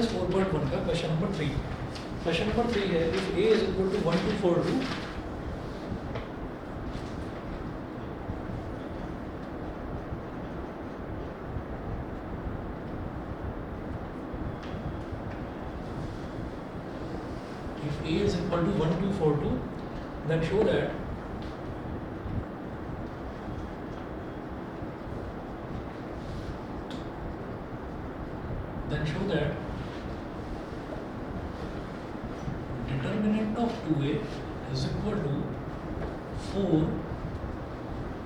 Exercise 4.1 का question number 3। Question number 3 है if a is equal to 1 2 4 2 if a is equal to 1 2 4 2 then show that determinant of 2a is equal to 4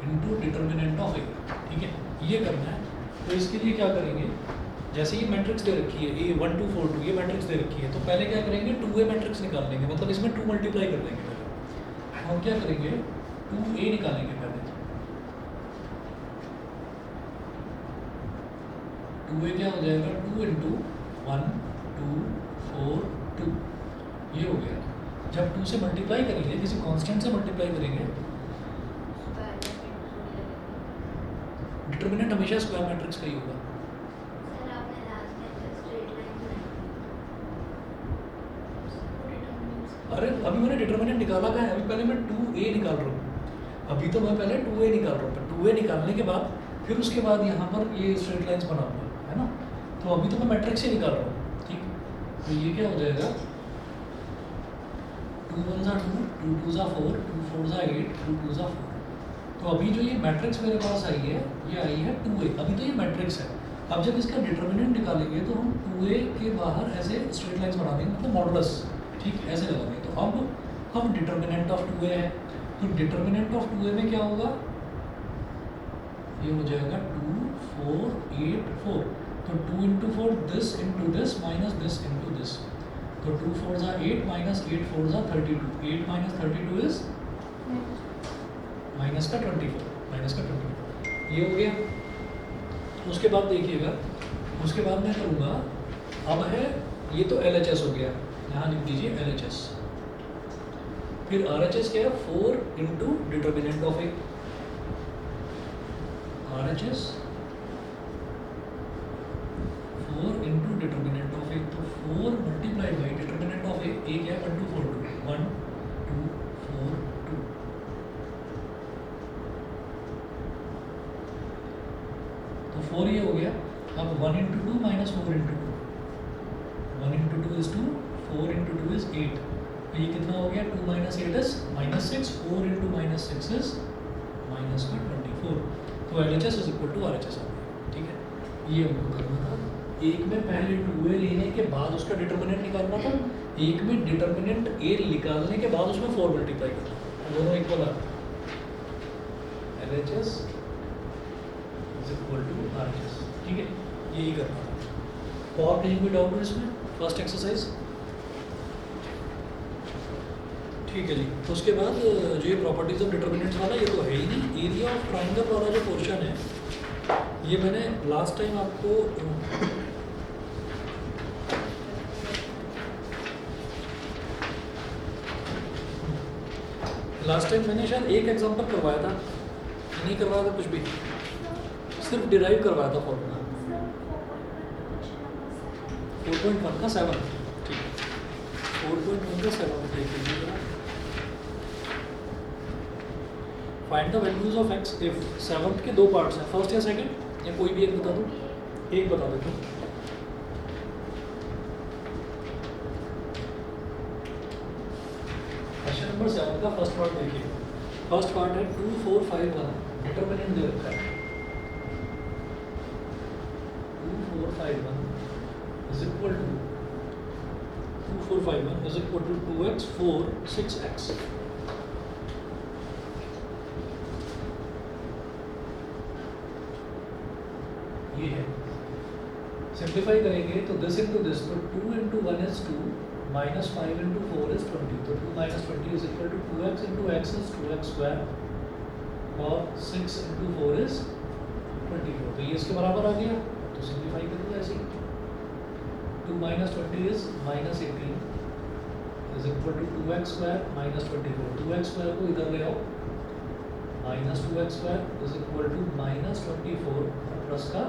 into determinant of a। ठीक है, ये करना है। तो इसके लिए क्या करेंगे, जैसे ये मैट्रिक्स दे रखी है a 1 2 4 2 ये मैट्रिक्स दे रखी है, तो पहले क्या करेंगे 2a मैट्रिक्स निकाल लेंगे, मतलब इसमें 2 मल्टीप्लाई कर देंगे। पहले हम क्या करेंगे 2a निकालेंगे। पहले 2a क्या हो जाएगा 2 इंटू 1 2 4 2 ये हो गया। जब 2 से मल्टीप्लाई करेंगे, किसी कांस्टेंट से मल्टीप्लाई करेंगे, डिटरमिनेंट हमेशा स्क्वायर मैट्रिक्स का ही होगा। अरे अभी मैंने डिटरमिनेंट निकाला क्या है, अभी पहले मैं 2a निकाल रहा हूँ। अभी तो मैं पहले 2a निकाल रहा हूँ। 2a निकालने के बाद फिर उसके बाद यहाँ पर ये स्ट्रेट लाइंस बनाऊंगा, है ना। तो अभी तो मैं मैट्रिक्स ही निकाल रहा हूँ। ठीक, तो ये क्या हो जाएगा 2 1 ज़ा 2 2 2 ज़ा 4 2 4 ज़ा 8 2 2 ज़ा 4। तो अभी जो ये मैट्रिक्स मेरे पास आई है ये आई है 2a। अभी तो ये मैट्रिक्स है। अब जब इसका डिटरमिनेंट निकालेंगे तो हम 2a के बाहर ऐसे स्ट्रेट लाइंस बना देंगे, मतलब मॉडुलस, ठीक, ऐसे लगाएंगे। तो अब डिटरमिनेंट ऑफ 2a है, तो डिटरमिनेंट ऑफ 2a में क्या होगा, ये हो जाएगा 2 4 8 4। तो 2 into 4 this into this minus this into दिस। तो 2 4 ज़ा 8 माइनस 8 4 ज़ा 32। 8 माइनस 32 इज माइनस का 24, माइनस का 24। ये हो गया। उसके बाद देखिएगा, उसके बाद मैं करूँगा, अब है ये तो LHS हो गया, यहाँ लिख दीजिए LHS। फिर RHS क्या है 4 into determinant of a। RHS 4 into determinant of a। तो 4 multiplied by determinant of a क्या है 1 2 4 2 1 2 4 2। तो 4 ये हो गया। अब 1 into 2 minus 4 into 2, 1 into 2 is 2 4 into 2 is 8। तो ये कितना हो गया 2 minus 8 is minus 6 4 into minus 6 is minus का 24। तो LHS is equal to RHS आ गया। ठीक है, ये हमको करना था। एक में पहले 2a लेने के बाद उसका डिटर्मिनेंट निकालना था, एक में डिटर्मिनेंट a निकालने के बाद उसमें 4 मल्टीप्लाई करना, दोनों इक्वल आते हैं। LHS is equal to RHS। ठीक है, यही करना था। और कहीं कोई डाउट है इसमें फर्स्ट एक्सरसाइज? ठीक है जी। तो उसके बाद जो ये प्रॉपर्टीज ऑफ डिटर्मिनेंट्स वाला ये तो है ही नहीं। एरिया ऑफ ट्राइंगल वाला जो क्वेश्चन है ये मैंने लास्ट टाइम आपको मैंने शायद एक एग्जांपल करवाया था, नहीं करवाया था कुछ भी, सिर्फ डिराइव करवाया था फॉर्मूला 4.1 का 7। ठीक है, 4.1 का 7 देख लीजिए। Find the values of x if 7th के दो पार्ट्स हैं, फर्स्ट या सेकंड, या कोई भी एक बता दो, एक बता देता हूँ। क्वेश्चन नंबर 7 का फर्स्ट पार्ट देखिए। फर्स्ट पार्ट है 2 4 5 1, डिटरमिनेंट दे रखा है 2 4 5 1 is equal to 2 4 5 1 is equal to 2x 4 6x। ये है, सिंप्लीफाई करेंगे तो दिस इंटू दिस, तो 2 into 1 is 2 minus 5 into 4 is 20। तो 2 minus 20 is equal to 2x into x is 2x square और 6 इंटू 4 इज 24। तो ये इसके बराबर आ गया, तो सिंप्लीफाई कर दो ऐसे ही। 2 minus 20 is minus 18 is equal to 2x square minus 24। 2x square को इधर ले आओ, minus 2x square is equal to minus 24 plus का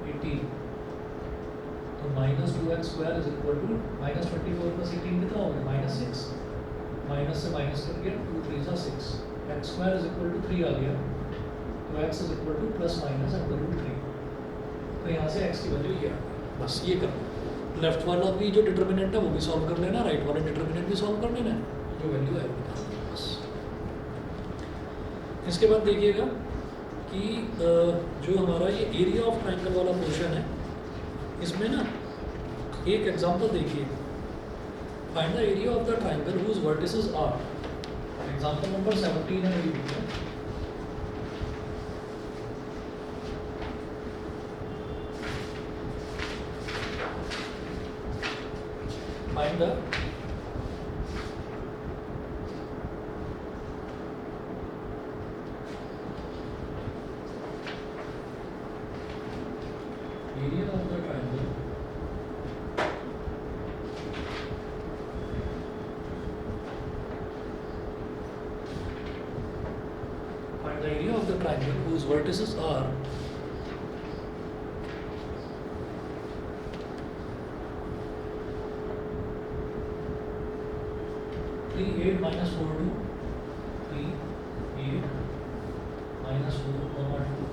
18। तो minus 2x² is equal to minus 24 plus 18 कितना हो गया -6, माइनस से माइनस कर दिया 2 3 सा 6, x² इज इक्वल टू 3 आ गया, तो x is equal two plus minus √3, तो यहाँ से x की वैल्यू ये आ गई। बस ये करना, लेफ्ट वाला भी जो डिटर्मिनेंट है वो भी सॉल्व कर लेना, राइट वाला डिटर्मिनेंट भी सॉल्व कर लेना, जो वैल्यू है वो निकाल देना बस। इसके बाद देखिएगा कि जो हमारा ये एरिया ऑफ ट्राइंगल वाला पोर्शन है, इसमें ना एक एग्जांपल देखिए, find the area of the triangle whose vertices are, example number 17 है मेरी बुक में। Find the area of the triangle find the area of the triangle whose vertices are 3 8 minus 4 2 3 8 minus 4 comma 2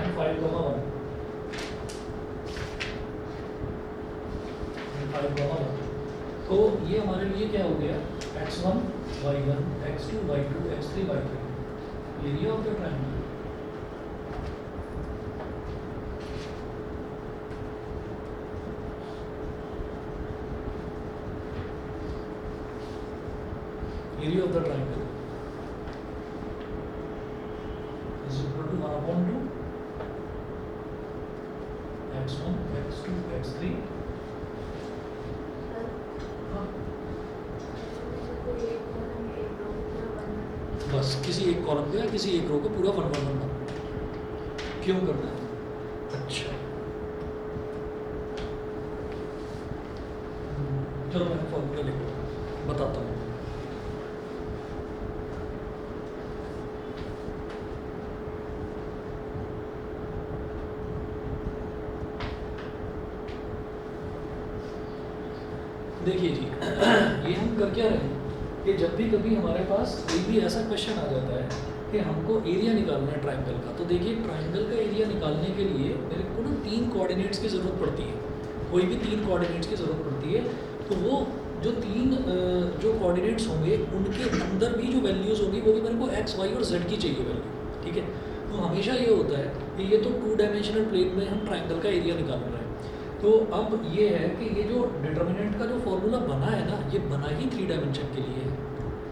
and 5 comma 1 and 5 comma 1। तो ये हमारे लिए क्या हो गया, x1 y1 x2 y2 x3 y3, area of the triangle area of the triangle is equal to 1/2 x1 x2 x3 बस किसी एक कॉलम को या किसी एक रो को पूरा 1 1 1 क्यों करना है? अच्छा चलो मैं फॉर्मूला लिखूँ, बताता हूँ। देखिए जी ये हम कर क्या रहे हैं कि जब भी कभी हमारे पास कोई भी ऐसा क्वेश्चन आ जाता है कि हमको एरिया निकालना है ट्राइंगल का, तो देखिए ट्राइंगल का एरिया निकालने के लिए मेरे को ना 3 कोऑर्डिनेट्स की ज़रूरत पड़ती है, कोई भी 3 कोऑर्डिनेट्स की ज़रूरत पड़ती है। तो वो जो 3 जो कोऑर्डिनेट्स होंगे उनके अंदर भी जो वैल्यूज़ होंगी वो भी मेरे को x y और z की चाहिए वैल्यू, ठीक है। तो हमेशा ये होता है कि ये तो 2 डायमेंशनल प्लेन में हम ट्राइंगल का एरिया निकाल रहे हैं। तो अब ये है कि ये जो डिटर्मिनेंट का जो फॉर्मूला बना है ना, ये बना ही 3 डायमेंशन के लिए है,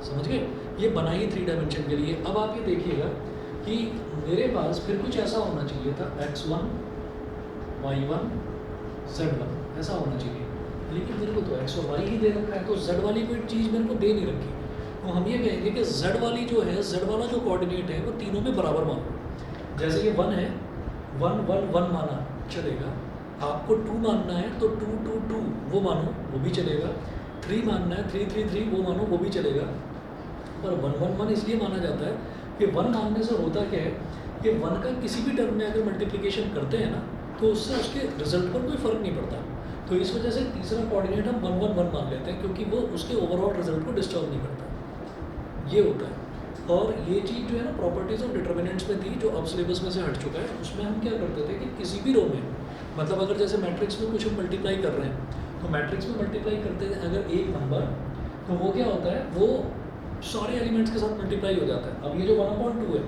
समझ गए, ये बना ही 3 डायमेंशन के लिए। अब आप ये देखिएगा कि मेरे पास फिर कुछ ऐसा होना चाहिए था x1 y1 z1 ऐसा होना चाहिए, लेकिन मेरे को तो x और y ही दे रखा है, तो z वाली कोई चीज़ मेरे को दे नहीं रखी। तो हम ये कहेंगे कि z वाली जो है, z वाला जो कोऑर्डिनेट है वो तीनों में बराबर मानो। जैसे ये 1 है, 1 1 1 माना चलेगा, आपको 2 मानना है तो 2 2 2 वो मानो, वो भी चलेगा। 3 मानना है 3 3 3 वो मानो, वो भी चलेगा। पर 1 1 1 इसलिए माना जाता है कि 1 मानने से होता क्या है कि 1 का किसी भी टर्म में अगर मल्टीप्लिकेशन करते हैं ना, तो उससे उसके रिजल्ट पर कोई फ़र्क नहीं पड़ता। तो इस वजह से तीसरा कोऑर्डिनेट हम 1 1 1 मान लेते हैं, क्योंकि वो उसके ओवरऑल रिजल्ट को डिस्टर्ब नहीं करता। ये होता है। और ये चीज़ जो है ना प्रॉपर्टीज़ ऑफ डिटर्मिनेंट्स में थी, जो अब सिलेबस में से हट चुका है। उसमें हम क्या करते थे कि किसी भी रो में, मतलब अगर जैसे मैट्रिक्स में कुछ हम मल्टीप्लाई कर रहे हैं, तो मैट्रिक्स में मल्टीप्लाई करते थे अगर एक नंबर, तो वो क्या होता है, वो सारे एलिमेंट्स के साथ मल्टीप्लाई हो जाता है। अब ये जो 1/2 है,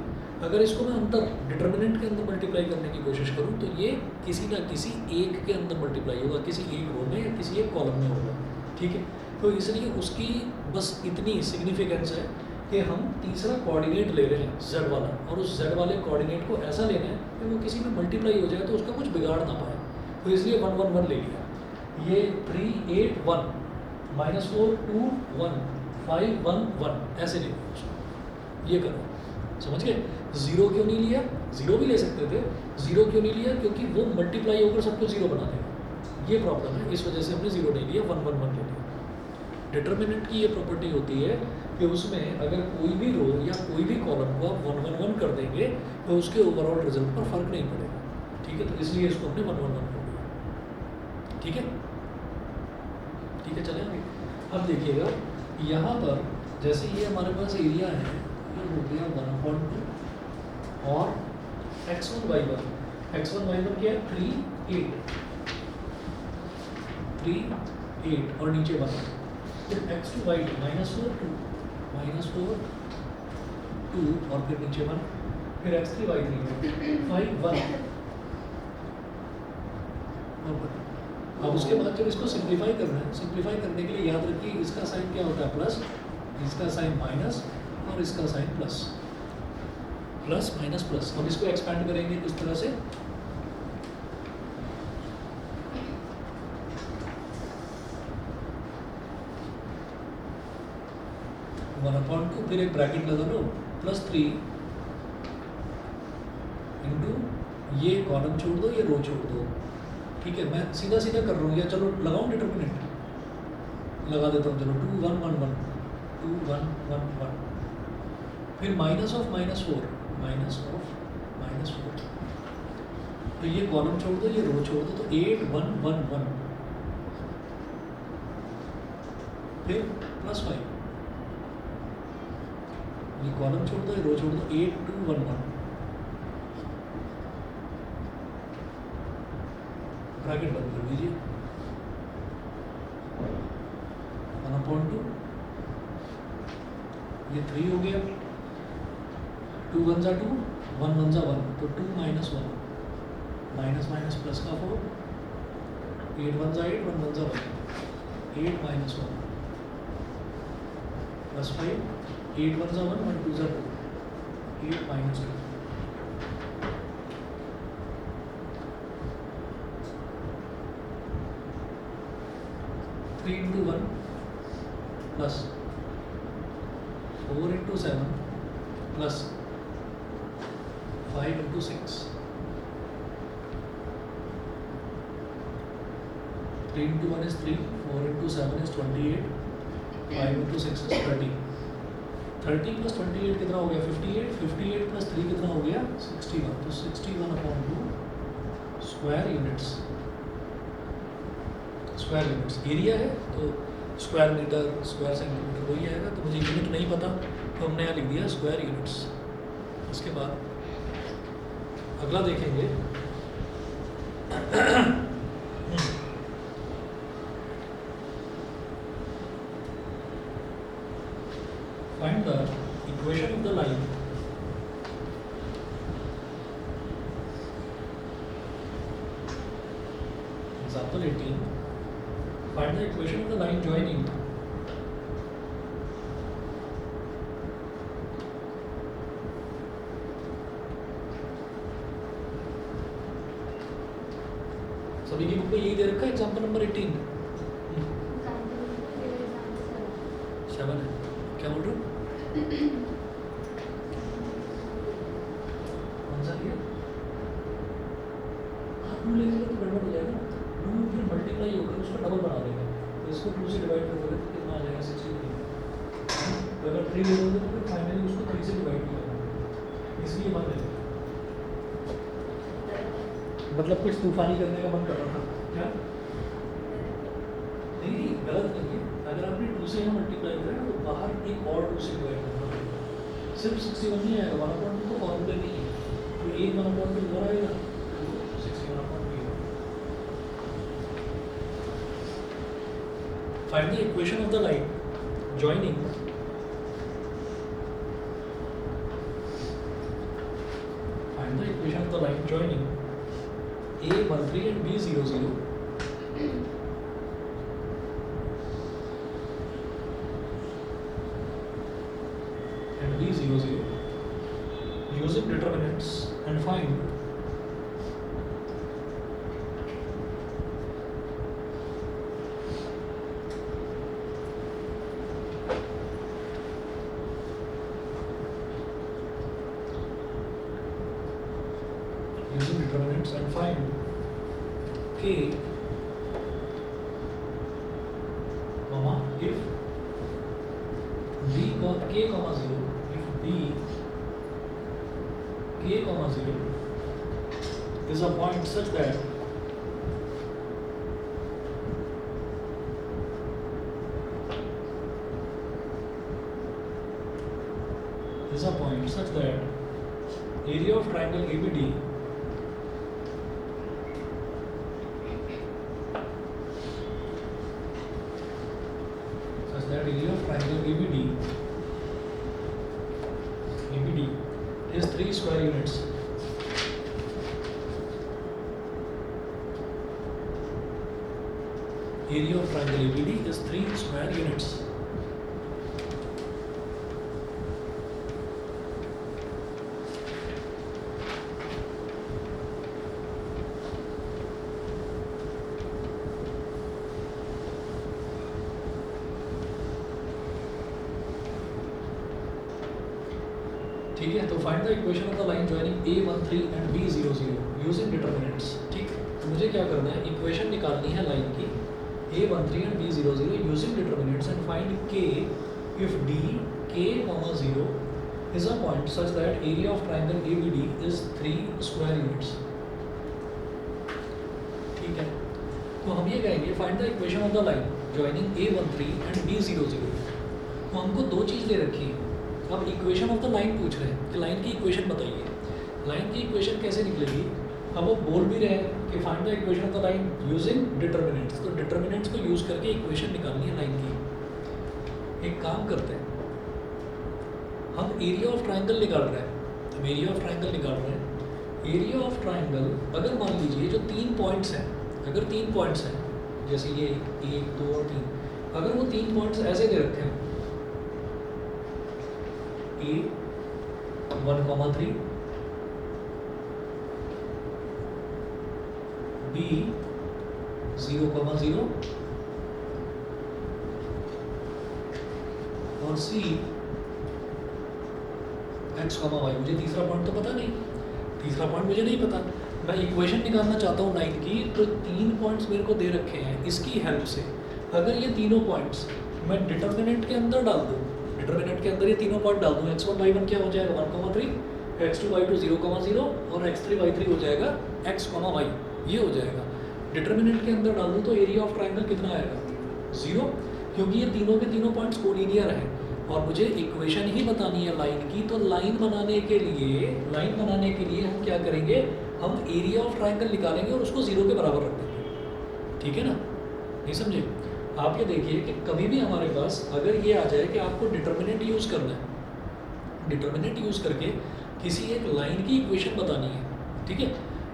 अगर इसको मैं अंदर डिटर्मिनेंट के अंदर मल्टीप्लाई करने की कोशिश करूँ, तो ये किसी ना किसी एक के अंदर मल्टीप्लाई होगा, किसी एक रो में या किसी एक कॉलम में होगा, ठीक है। तो इसलिए उसकी बस इतनी सिग्निफिकेंस है कि हम तीसरा कोऑर्डिनेट ले रहे हैं z वाला, और उस z वाले कोऑर्डिनेट को ऐसा लेना है कि वो किसी में मल्टीप्लाई हो जाए तो उसका कुछ बिगाड़ ना पाए। तो इसलिए 1 1 1 ले लिया। ये 3 8 1 -4 2 1 5 1 1 ऐसे ले लिया उसको। ये करो, समझ गए। 0 क्यों नहीं लिया? 0 भी ले सकते थे। 0 क्यों नहीं लिया? क्योंकि वो मल्टीप्लाई होकर सबको 0 बना देगा, ये प्रॉब्लम है। इस वजह से हमने 0 नहीं लिया, 1 1 1 ले लिया। डिटर्मिनेंट की ये प्रॉपर्टी होती है कि उसमें अगर कोई भी रो या कोई भी कॉलम को आप 1 1 1 कर देंगे तो उसके ओवरऑल रिजल्ट पर फर्क नहीं पड़ेगा, ठीक है। तो इसलिए इसको हमने 1 1 1 ठीक है, ठीक है, चलेंगे। अब देखिएगा यहाँ पर जैसे ये हमारे पास एरिया है, ये हो गया 1/2 और x1 y1 क्या है 3 8 और नीचे 1, फिर x2 y2 -4 2 और फिर नीचे 1, फिर x3 y3 5 1 और 1। अब उसके बाद जब इसको सिंप्लीफाई करना है, सिंप्लीफाई करने के लिए याद रखिए इसका साइन क्या होता है प्लस, इसका साइन माइनस और इसका sign plus, plus minus plus. अब इसको एक्सपैंड करेंगे किस तरह से, (1/2) फिर एक ब्रैकेट लगा लो +3 इंटू ये कॉलम छोड़ दो, ये रो छोड़ दो। ठीक है, मैं सीधा सीधा कर रहा हूँ, या चलो लगाऊँ डिटर्मिनेंट लगा देता हूँ, चलो 2 1 1 1 2 1 1 1, फिर माइनस ऑफ -4 तो ये कॉलम छोड़ दो, ये रो छोड़ दो, तो 8 1 1 1, फिर +5, ये कॉलम छोड़ दो, ये रो छोड़ दो, 8 2 1 1, ब्रैकेट बंद कर दीजिए, 1/2 ये 3 हो गया, 2 1 2 1 1 1, तो 2 - 1 माइनस माइनस प्लस का 4, 8 1 8 1 1 1, 8 - 1 +5, 8 1 1 1 2 2, 8 - 2, (3 × 1 + 4 × 7 + 5 × 6, 3 × 1 is 3, 4 × 7 is 28, 5 × 6 is 30, 30 + 28 कितना हो गया 58, 58 + 3 कितना हो गया 61, तो 61/2 स्क्वायर यूनिट्स एरिया है, तो स्क्वायर मीटर स्क्वायर सेंटीमीटर वही आएगा, तो मुझे यूनिट नहीं पता तो हमने यहाँ लिख दिया स्क्वायर यूनिट्स। इसके बाद अगला देखेंगे find the equation of the line example 18, find the equation of the line joining सभी की बुक में यही दे रखा है, एग्जाम्पल नंबर 18 7 है, क्या बोल रहे हो कौन सा लिया, आप लेंगे तो गड़बड़ हो जाएगा, 2 फिर मल्टीप्लाई होकर उसको डबल बना देगा, तो इसको 2 से डिवाइड कर दोगे तो कितना आ जाएगा 63, तो अगर 3 ले लोगे तो फिर फाइनली उसको 3 से डिवाइड भी करोगे, इसलिए मन है, मतलब कुछ तूफानी करने का मन कर रहा था क्या, नहीं गलत नहीं है, अगर आपने 2 से यहाँ मल्टीप्लाई करा तो बाहर एक और 2 से डिवाइड करना पड़ेगा, सिर्फ 61 नहीं आएगा, 1/2 तो फॉर्मूले नहीं है, तो एक 1/2 इधर आएगा, 61/2। Find the equation of the line joining A13 and B00 and B00 using determinants and find K, comma if B K, 0, if B K, 0 is a point such that is a point such that area of triangle ABD is 3 square units. Area of triangle ABD is 3 square units. ठीक है, तो find the equation of the line joining A13 and B00 using determinants. ठीक, तो मुझे क्या करना है, equation निकालनी है लाइन की A13 and B00 using determinants and find K if D K, 0 is a point such that area of triangle ABD is 3 square units. ठीक है, तो हम ये कहेंगे find the equation of the line joining A13 and B00. तो हमको दो चीज़ दे रखी है. अब इक्वेशन ऑफ द लाइन पूछ रहे हैं कि लाइन की इक्वेशन बताइए. लाइन की इक्वेशन कैसे निकलेगी. अब वो बोल भी रहे हैं कि find the equation of the line using determinants. तो डिटरमिनेंट्स को यूज़ करके इक्वेशन निकालनी है लाइन की. एक काम करते हैं, हम एरिया ऑफ ट्राइंगल निकाल रहे हैं. हम एरिया ऑफ ट्राइंगल निकाल रहे हैं. एरिया ऑफ ट्राइंगल अगर मान लीजिए जो 3 पॉइंट्स हैं, अगर 3 पॉइंट्स हैं जैसे ये 1 2 और 3, अगर वो 3 पॉइंट्स ऐसे दे रखे हैं A 1,3 B 0,0 और C x, y. मुझे तीसरा पॉइंट तो पता नहीं, तीसरा पॉइंट मुझे नहीं पता. मैं इक्वेशन निकालना चाहता हूँ लाइन की. तो 3 पॉइंट्स मेरे को दे रखे हैं. इसकी हेल्प से अगर ये तीनों पॉइंट्स मैं डिटरमिनेंट के अंदर डाल दूँ, डिटरमिनेंट के अंदर ये तीनों पॉइंट डाल दूँ, x1 y1 क्या हो जाएगा 1,3, x2 y2 0,0 और x3 y3 हो जाएगा x, y. ये हो जाएगा. डिटरमिनेंट के अंदर डाल दूँ तो एरिया ऑफ ट्राइंगल कितना आएगा 0, क्योंकि ये तीनों के तीनों पॉइंट्स कोलिनियर हैं. और मुझे इक्वेशन ही बतानी है लाइन की. तो लाइन बनाने के लिए हम क्या करेंगे, हम एरिया ऑफ ट्राइंगल निकालेंगे और उसको 0 के बराबर रख देंगे. ठीक है ना, नहीं समझे. आप ये देखिए कि कभी भी हमारे पास अगर ये आ जाए कि आपको डिटरमिनेंट यूज़ करना है, डिटरमिनेंट यूज़ करके किसी एक लाइन की इक्वेशन बतानी है. ठीक है,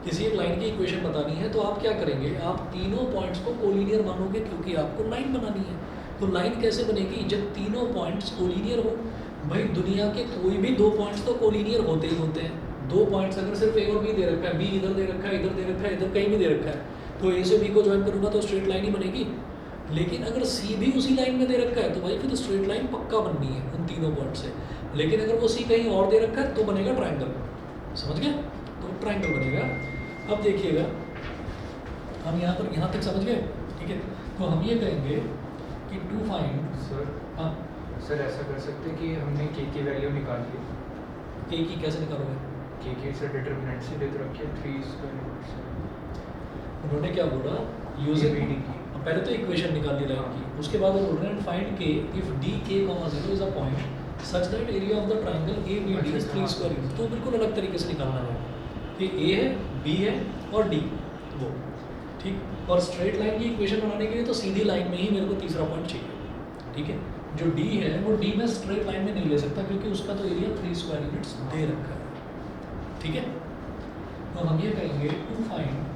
किसी एक लाइन की इक्वेशन बतानी है तो आप क्या करेंगे, आप तीनों पॉइंट्स को कोलिनियर मानोगे क्योंकि आपको लाइन बनानी है. तो लाइन कैसे बनेगी, जब तीनों पॉइंट्स कोलिनियर हो. भाई दुनिया के कोई भी 2 पॉइंट्स तो कोलिनियर होते ही होते हैं. 2 पॉइंट्स अगर सिर्फ A और B दे रखा है, B इधर दे रखा है, इधर दे रखा है, इधर कहीं भी दे रखा है, तो A से B को ज्वाइन करूँगा तो स्ट्रेट लाइन ही बनेगी. लेकिन अगर C भी उसी लाइन में दे रखा है तो भाई फिर तो स्ट्रेट लाइन पक्का बननी है उन तीनों पॉइंट से. लेकिन अगर वो C कहीं और दे रखा है तो बनेगा ट्राइंगल. समझ गया, तो ट्राइंगल बनेगा. अब देखिएगा, हम यहाँ तक समझ गए. ठीक है, तो हम ये कहेंगे कि टू फाइंड. सर, हाँ सर ऐसा कर सकते कि हमने K की वैल्यू निकाल ली. K की कैसे निकालोगे, K की से डिटरमिनेंट से दे रखी है 3 स्क्वायर. उन्होंने क्या बोला, यूजिंग ABD की. पहले तो इक्वेशन निकाल ली लाइन की. उसके बाद वो बोल रहे हैं find K if D K, 0 is a point such that area of the triangle ABD is 3 square unit. तो बिल्कुल अलग तरीके से निकालना है कि A है, B है और D वो. ठीक, और स्ट्रेट लाइन की इक्वेशन बनाने के लिए तो सीधी लाइन में ही मेरे को तीसरा पॉइंट चाहिए. ठीक है, जो D है वो D में स्ट्रेट लाइन में नहीं ले सकता क्योंकि उसका तो एरिया 3 स्क्वायर यूनिट्स दे रखा है. ठीक है, तो हम ये कहेंगे to find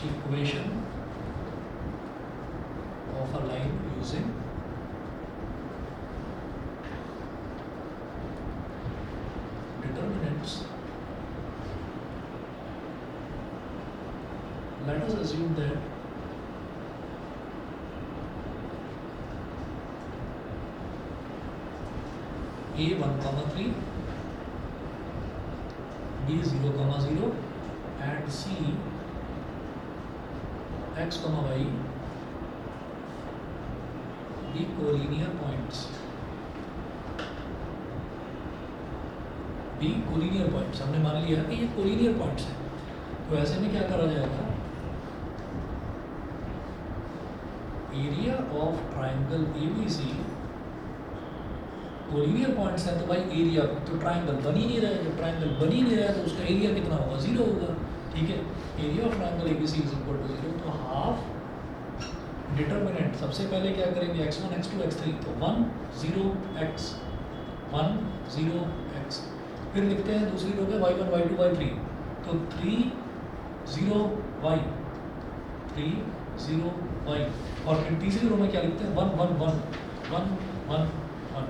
equation of a line using determinants. Let us assume that A 1,3, B 0,0 and C x, y be collinear points. B collinear points हमने मान लिया कि ये collinear points हैं. तो ऐसे में क्या करा जाएगा, area of triangle ABC collinear points हैं तो भाई एरिया, तो ट्राइंगल बन ही नहीं रहा है, जब ट्राइंगल बन ही नहीं रहा है तो उसका एरिया कितना होगा, 0 होगा, ठीक है। Area of triangle ABC is equal to 0, तो हाफ डिटर्मिनेंट सबसे पहले क्या करेंगे, x1 x2 x3, तो 1 0 x 1 0 x, फिर लिखते हैं दूसरी रो पे y1 y2 y3, तो 3 0 y 3 0 y, और फिर तीसरी रो में क्या लिखते हैं 1 1 1 1 1 1,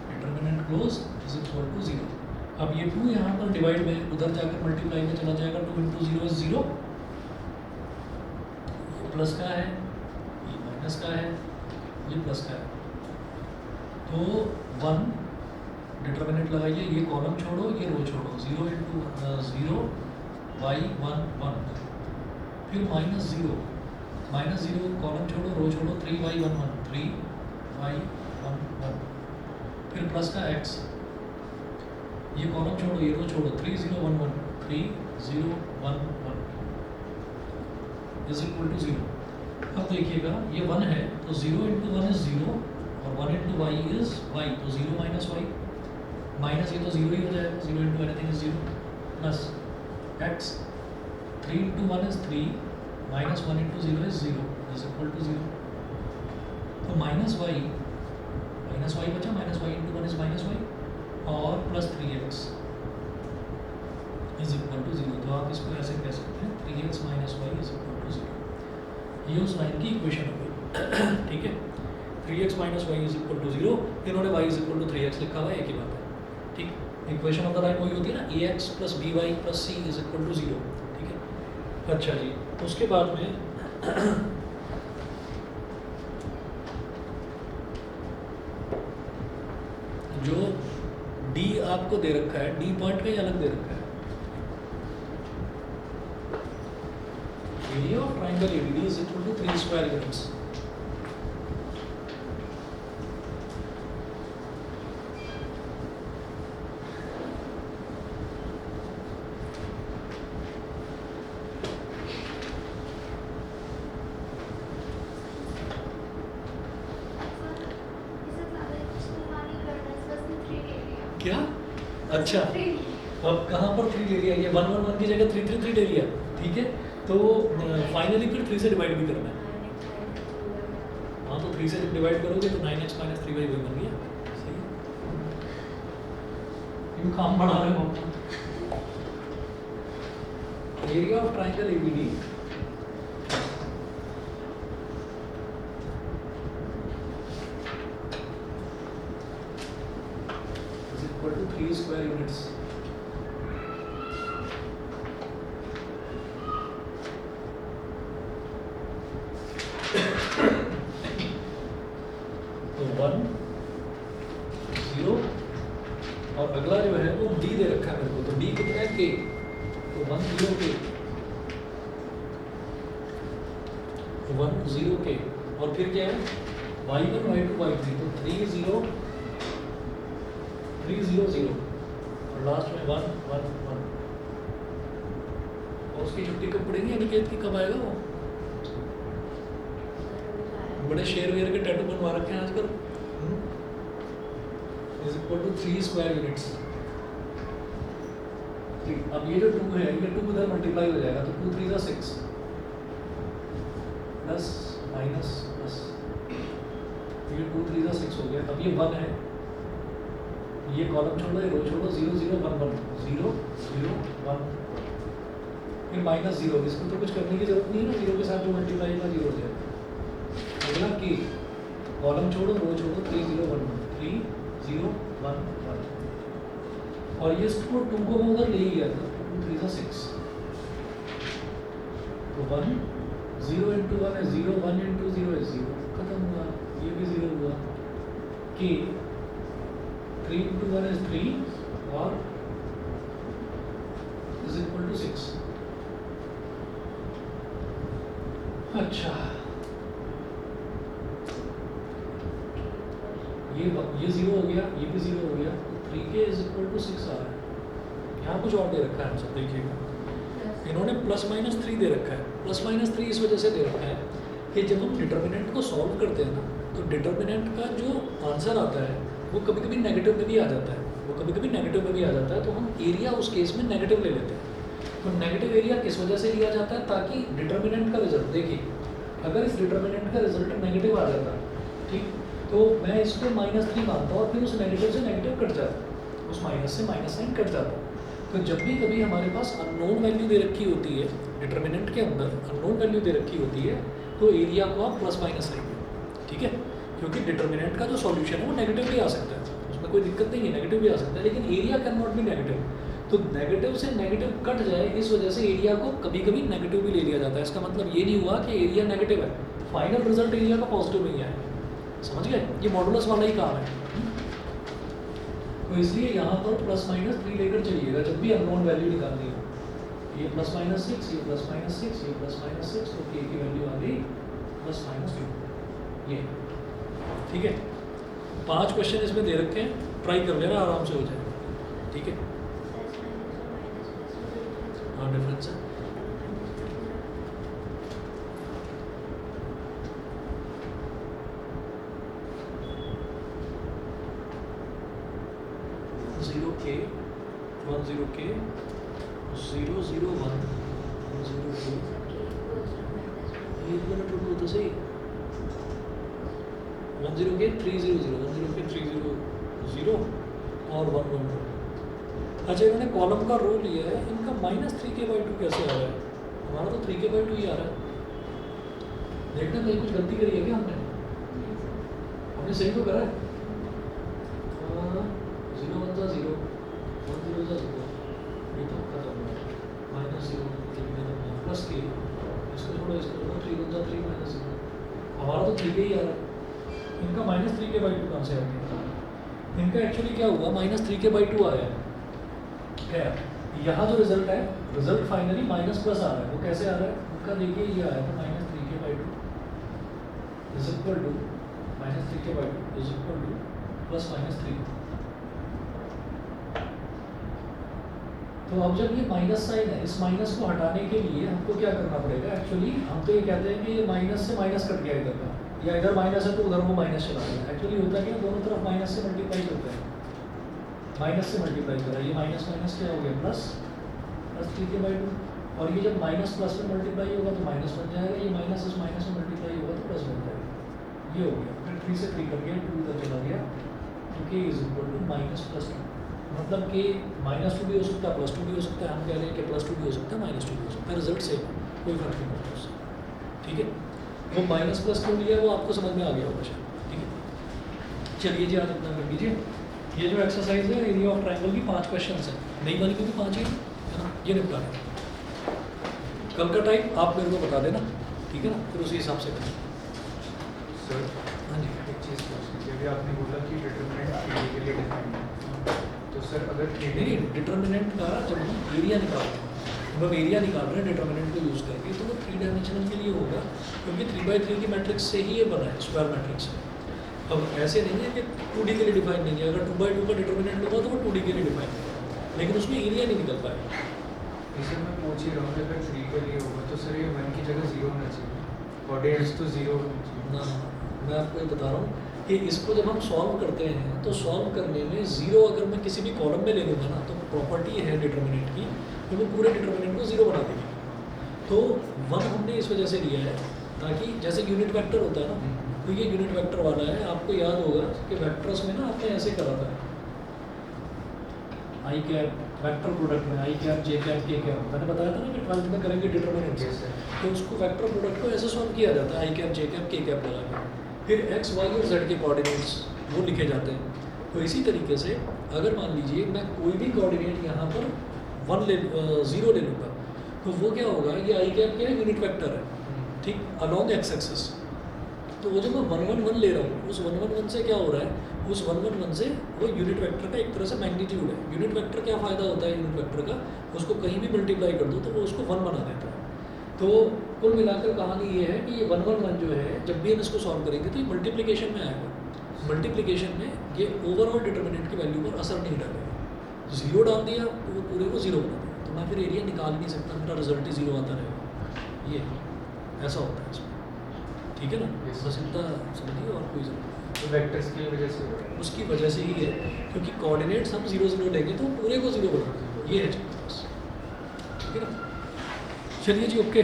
determinant close is equal to 0। अब ये 2 यहाँ पर डिवाइड में उधर जाकर मल्टीप्लाई में चला जाएगा, 2 इंटू 0 इज 0, ये प्लस का है, ये माइनस का है, ये प्लस का है, तो 1 डिटर्मिनेंट लगाइए, ये कॉलम छोड़ो ये रो छोड़ो, 0 इंटू 0 y 1 1, फिर माइनस 0 कॉलम छोड़ो रो छोड़ो, 3 y 1 1 3 y 1 1, फिर प्लस का x, ये कॉलम छोड़ो ये रो छोड़ो, 3 0 1 1 3 0 1 1 इज इक्वल टू 0। अब देखिएगा ये 1 है तो 0 इंटू 1 इज 0 और 1 इंटू y इज y, तो 0 माइनस y, माइनस ये तो 0 ही हो जाएगा, 0 into anything is 0, plus x 3 into 1 is 3 minus 1 into 0 is 0 is equal to 0, तो माइनस y बचा, minus y into 1 is minus y, और plus 3x is equal to 0, तो आप इसको ऐसे कह सकते हैं 3x minus y is equal to 0, ये उस लाइन की इक्वेशन हो गई, ठीक है। 3x minus y is equal to 0, इन्होंने y is equal to 3x लिखा हुआ है, एक ही बात है, ठीक। इक्वेशन ऑफ द लाइन वही होती है ना, ax plus by plus c is equal to 0, ठीक है। अच्छा जी, उसके बाद में जो D आपको दे रखा है, D पॉइंट का ही अलग दे रखा है, area of triangle ABD is equal to 3 square units. क्या? अच्छा, अब कहाँ पर 3 ले लिया, ये 1 1 1 की जगह 3 3 3 ले लिया, ठीक है। तो फाइनली फिर 3 से डिवाइड भी करना है, हाँ, तो 3 से जब डिवाइड करोगे तो 9x माइनस 3y बन गया, सही है। ये काम बढ़ा रहे हो, area of triangle ABD equal to 3 square units. तो 1 0 और अगला जो है वो D दे रखा है मेरे को, तो D कितना है K, तो 1 0 K 1 0 K, और फिर क्या है y1 y2 y3, तो 3 0 3 0 0 और लास्ट में 1 1 1, और उसकी छुट्टी कब पड़ेगी अनिकेत की, कब आएगा वो? बड़े शेर वेर के टैटू बनवा रखे हैं आजकल। Is equal to 3 square units. अब ये जो 2 है ये 2 उधर मल्टीप्लाई हो जाएगा, तो 2 3 जा 6 प्लस माइनस प्लस, ये 2 3 जा 6 हो गया। अब ये 1 है, ये कॉलम छोड़ो ये रो छोड़ो, 0 0 1 1 0 0 1, फिर माइनस 0, इसको तो कुछ करने की जरूरत नहीं है ना, 0 के साथ जो मल्टीप्लाई का 0 हो जाएगा। अगला की कॉलम छोड़ो रो छोड़ो, 3 0 1 1 3 0 1 1, और ये इसको 2 को मैं उधर ले ही गया था, 2 3 जा 6, तो 1 0 इंटू 1 है 0, 1 इंटू 0 है 0, खत्म हुआ, ये भी 0 हुआ। कि 3 इंटू 1 is 3 और is equal to 6। अच्छा, ये 0 हो गया, ये भी 0 हो गया, तो 3k is equal to 6 आ रहा है। यहाँ कुछ और दे रखा है आंसर, देखिएगा इन्होंने प्लस माइनस 3 दे रखा है। प्लस माइनस 3 इस वजह से दे रखा है कि जब हम डिटर्मिनेंट को सॉल्व करते हैं ना, तो डिटर्मिनेंट का जो आंसर आता है वो कभी कभी नेगेटिव में भी आ जाता है, वो कभी कभी नेगेटिव में भी आ जाता है, तो हम एरिया उस केस में नेगेटिव ले लेते हैं। तो नेगेटिव एरिया किस वजह से लिया जाता है, ताकि डिटर्मिनेंट का रिजल्ट, देखिए अगर इस डिटर्मिनेंट का रिजल्ट नेगेटिव आ जाता है, ठीक, तो मैं इसको -3 मानता हूँ और फिर उस नेगेटिव से नेगेटिव कट जाता है, उस माइनस से माइनस साइन कट जाता है। तो जब भी कभी हमारे पास अननोन वैल्यू दे रखी होती है, डिटर्मिनेंट के अंदर अननोन वैल्यू दे रखी होती है, तो एरिया को आप प्लस माइनस लेंगे, ठीक है, क्योंकि डिटर्मिनेंट का जो सॉल्यूशन है वो नेगेटिव भी आ सकता है, उसमें कोई दिक्कत नहीं है, नेगेटिव भी आ सकता है, लेकिन area can not be negative. तो नेगेटिव से नेगेटिव कट जाए, इस वजह से एरिया को कभी कभी नेगेटिव भी ले लिया जाता है। इसका मतलब ये नहीं हुआ कि एरिया नेगेटिव है, फाइनल रिजल्ट एरिया का पॉजिटिव नहीं आएगा, समझ गए, ये मॉडुलस वाला ही काम है। तो इसलिए यहाँ पर ±3 लेकर चलिएगा जब भी अननोन वैल्यू निकालनी हो, ये +-6, ये +-6, ये +-6, तो k की वैल्यू आ गई +-2, ये ठीक है। 5 क्वेश्चन इसमें दे रखे हैं, ट्राई कर लेना, आराम से हो जाएगा, ठीक है। हाँ डिफरेंस है, k 10k 001 0k, 1 मिनट रुको तो सही, 10k 300 10k 300 और 112। अच्छा इन्होंने कॉलम का रो लिया है, इनका -3k/2 कैसे आ रहा है, हमारा तो 3k/2 ही आ रहा है। देखना कहीं कुछ गलती करी है क्या हमने सही तो करा है। 0 1 ज़ा 0 1 0 ज़ा 0, ये तो खत्म हो गया, -0 प्लस k, इसको छोड़ो 3 1 ज़ा 3 -0, हमारा तो 3k ही आ रहा है, इनका -3k/2 कहाँ से आ गया। इनका एक्चुअली क्या हुआ, -3k/2 आया है, खैर यहाँ जो रिजल्ट है, रिजल्ट फाइनली माइनस प्लस आ रहा है, वो कैसे आ रहा है उनका देखिए, ये आया था -3k/2 is equal to -3k/2 is equal to +-3। तो अब जब ये माइनस साइन है, इस माइनस को हटाने के लिए हमको क्या करना पड़ेगा, एक्चुअली हम तो ये कहते हैं कि ये माइनस से माइनस कट गया इधर का, या इधर माइनस है तो उधर वो माइनस चला गया। एक्चुअली होता क्या, दोनों तरफ माइनस से मल्टीप्लाई करते हैं, माइनस से मल्टीप्लाई करा, ये माइनस माइनस क्या हो गया +3k/2, और ये जब माइनस प्लस में मल्टीप्लाई होगा तो माइनस बन जाएगा, ये माइनस इस माइनस में मल्टीप्लाई होगा तो प्लस बन जाएगा, ये हो गया। फिर 3 से 3 कट गया, 2 इधर चला गया, तो k इज इक्वल टू -+2, मतलब कि -2 भी हो सकता है, +2 भी हो सकता है, हम कह रहे हैं कि +2 भी हो सकता है, -2 भी हो सकता है, रिजल्ट सेम है, कोई फर्क नहीं पड़ता उससे, ठीक है। वो माइनस प्लस क्यों लिया वो आपको समझ में आ गया होगा शायद, ठीक है। चलिए जी आज इतना कर लीजिए, ये जो एक्सरसाइज है एरिया ऑफ ट्रायंगल की 5 क्वेश्चन है, नई वाली की भी 5 ही है ना, ये निपटा लें। कल का टाइम आप मेरे को बता देना, ठीक है ना, फिर उसी हिसाब से करें। सर हाँ जी, एक चीज़ पूछ लीजिए, अभी आपने बोला कि डिटरमिनेंट k के लिए डिफाइंड है, तो सर अगर नहीं डिटर्मिनेंट का जब हम एरिया निकालते हैं, जब एरिया निकाल रहे हैं डिटर्मिनेंट को यूज़ करके, तो वो 3 डायमेंशनल के लिए होगा, क्योंकि 3x3 की मैट्रिक्स से ही ये बना है, स्क्वायर मैट्रिक्स है। अब ऐसे नहीं है कि 2D के लिए डिफाइन नहीं है, अगर 2x2 का डिटर्मिनेंट होगा तो वो 2D के लिए डिफाइन होगा, लेकिन उसमें एरिया नहीं निकल पाएगा। सर मैं पूछ ही रहा हूँ, अगर 3 के लिए होगा तो सर ये 1 की जगह 0 होना चाहिए, कोऑर्डिनेट्स तो 0 होना चाहिए ना मैं आपको ये बता रहा हूँ कि इसको जब हम सॉल्व करते हैं तो सॉल्व करने में 0 अगर मैं किसी भी कॉलम में ले लूँगा ना, तो प्रॉपर्टी है डिटर्मिनेंट की, तो वो पूरे डिटर्मिनेंट को 0 बना देगी। तो 1 हमने इस वजह से लिया है ताकि जैसे यूनिट वेक्टर होता है ना, तो ये यूनिट वेक्टर वाला है, आपको याद होगा कि वेक्टर्स में ना आपने ऐसे करा था, आई कैप वेक्टर प्रोडक्ट में आई कैप जे कैप के कैप, मैंने बताया था ना कि 12th में करेंगे डिटर्मिनेंट से, तो उसको वेक्टर प्रोडक्ट को ऐसे सॉल्व किया जाता है, आई कैप जे कैप के कैप लगा के, फिर x y और z के कोऑर्डिनेट्स वो लिखे जाते हैं। तो इसी तरीके से अगर मान लीजिए मैं कोई भी कोऑर्डिनेट यहाँ पर 0 ले लूँगा, तो वो क्या होगा, ये आई कैप क्या है, यूनिट वेक्टर है, ठीक, अलॉन्ग एक्स एक्सिस। तो वो जो मैं 1 1 1 ले रहा हूँ, उस 1 1 1 से क्या हो रहा है, उस 1 1 1 से वो यूनिट वेक्टर का एक तरह से मैग्नीट्यूड है। यूनिट वेक्टर क्या फ़ायदा होता है यूनिट वेक्टर का, उसको कहीं भी मल्टीप्लाई कर दो तो वो उसको 1 बना देता है। तो कुल मिलाकर कहानी ये है कि ये 1 1 1 जो है, जब भी हम इसको सॉल्व करेंगे तो ये मल्टीप्लिकेशन में आएगा, मल्टीप्लिकेशन में ये ओवरऑल डिटर्मिनेंट की वैल्यू पर असर नहीं डालेगा। 0 डाल दिया तो वो पूरे को 0 बना देगा, तो मैं फिर एरिया निकाल नहीं सकता, मेरा रिजल्ट ही 0 आता रहेगा, ये ऐसा होता है इसमें। ठीक है ना? Yes. बस इतना समझिए और कोई ज़रूरत नहीं। तो वेक्टर्स की वजह से हो रहा है। उसकी वजह से ही है क्योंकि कोऑर्डिनेट्स हम 0 0 लेंगे तो पूरे को 0 बना देंगे, ये है चक्कर बस। ठीक है ना? चलिए जी, okay,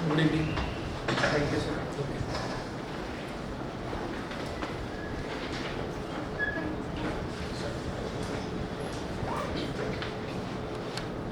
good evening. Thank you sir.